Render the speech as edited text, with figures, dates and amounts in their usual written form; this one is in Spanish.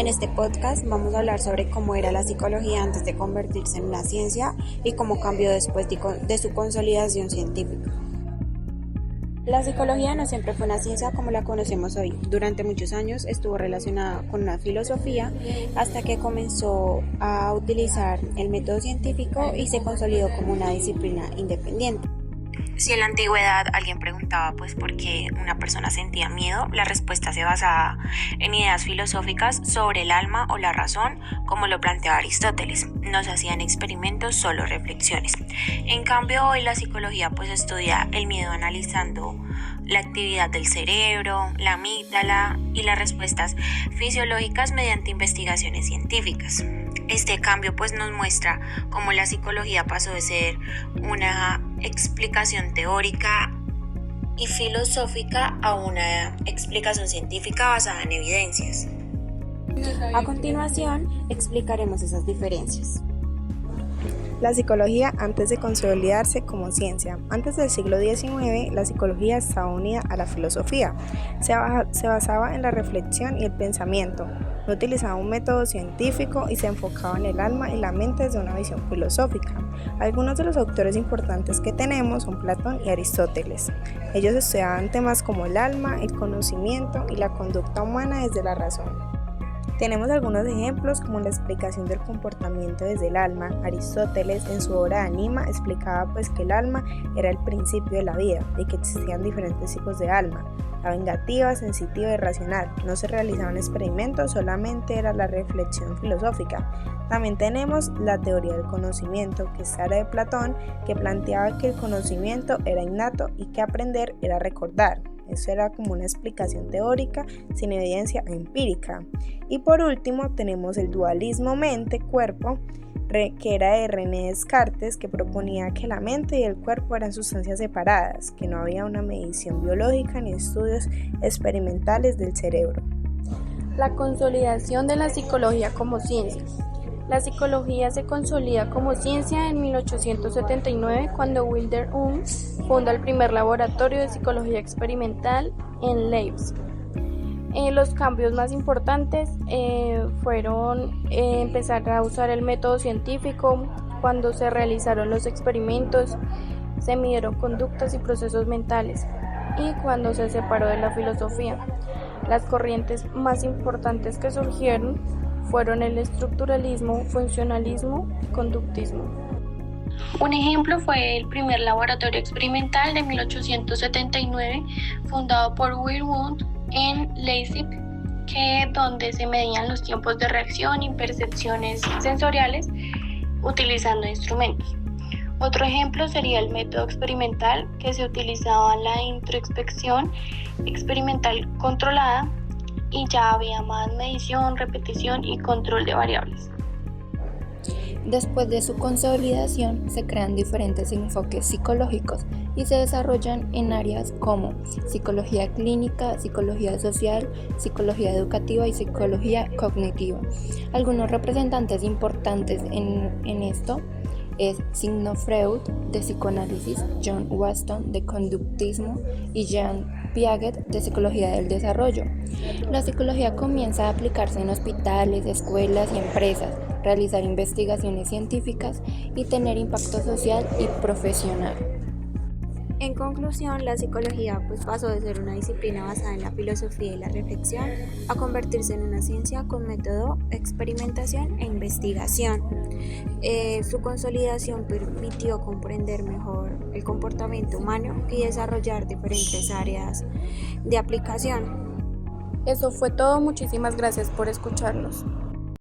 En este podcast vamos a hablar sobre cómo era la psicología antes de convertirse en una ciencia y cómo cambió después de su consolidación científica. La psicología no siempre fue una ciencia como la conocemos hoy. Durante muchos años estuvo relacionada con una filosofía hasta que comenzó a utilizar el método científico y se consolidó como una disciplina independiente. Si en la antigüedad alguien preguntaba por qué una persona sentía miedo, la respuesta se basaba en ideas filosóficas sobre el alma o la razón, como lo planteaba Aristóteles. No se hacían experimentos, solo reflexiones. En cambio, hoy la psicología estudia el miedo analizando la actividad del cerebro, la amígdala y las respuestas fisiológicas mediante investigaciones científicas. Este cambio nos muestra cómo la psicología pasó de ser una explicación teórica y filosófica a una explicación científica basada en evidencias. A continuación, explicaremos esas diferencias. La psicología antes de consolidarse como ciencia. Antes del siglo XIX, la psicología estaba unida a la filosofía. Se basaba en la reflexión y el pensamiento. No utilizaba un método científico y se enfocaba en el alma y la mente desde una visión filosófica. Algunos de los autores importantes que tenemos son Platón y Aristóteles. Ellos estudiaban temas como el alma, el conocimiento y la conducta humana desde la razón. Tenemos algunos ejemplos como la explicación del comportamiento desde el alma. Aristóteles en su obra Anima explicaba que el alma era el principio de la vida y que existían diferentes tipos de alma, la vengativa, sensitiva y racional. No se realizaban experimentos, solamente era la reflexión filosófica. También tenemos la teoría del conocimiento, que era de Platón, que planteaba que el conocimiento era innato y que aprender era recordar. Eso era como una explicación teórica sin evidencia empírica. Y por último tenemos el dualismo mente-cuerpo, que era de René Descartes, que proponía que la mente y el cuerpo eran sustancias separadas, que no había una medición biológica ni estudios experimentales del cerebro. La consolidación de la psicología como ciencia. La psicología se consolida como ciencia en 1879 cuando Wilder Unge funda el primer laboratorio de psicología experimental en Leipzig. Los cambios más importantes fueron empezar a usar el método científico. Cuando se realizaron los experimentos, se midieron conductas y procesos mentales, y cuando se separó de la filosofía. Las corrientes más importantes que surgieron fueron el estructuralismo, funcionalismo y conductismo. Un ejemplo fue el primer laboratorio experimental de 1879, fundado por Wilder Unge en Leipzig, donde se medían los tiempos de reacción y percepciones sensoriales utilizando instrumentos. Otro ejemplo sería el método experimental, que se utilizaba la introspección experimental controlada, y ya había más medición, repetición y control de variables. Después de su consolidación, se crean diferentes enfoques psicológicos y se desarrollan en áreas como psicología clínica, psicología social, psicología educativa y psicología cognitiva. Algunos representantes importantes en esto es Sigmund Freud de psicoanálisis, John Watson de conductismo y Jean Piaget de psicología del desarrollo. La psicología comienza a aplicarse en hospitales, escuelas y empresas, realizar investigaciones científicas y tener impacto social y profesional. En conclusión, la psicología pasó de ser una disciplina basada en la filosofía y la reflexión a convertirse en una ciencia con método, experimentación e investigación. Su consolidación permitió comprender mejor el comportamiento humano y desarrollar diferentes áreas de aplicación. Eso fue todo, muchísimas gracias por escucharnos.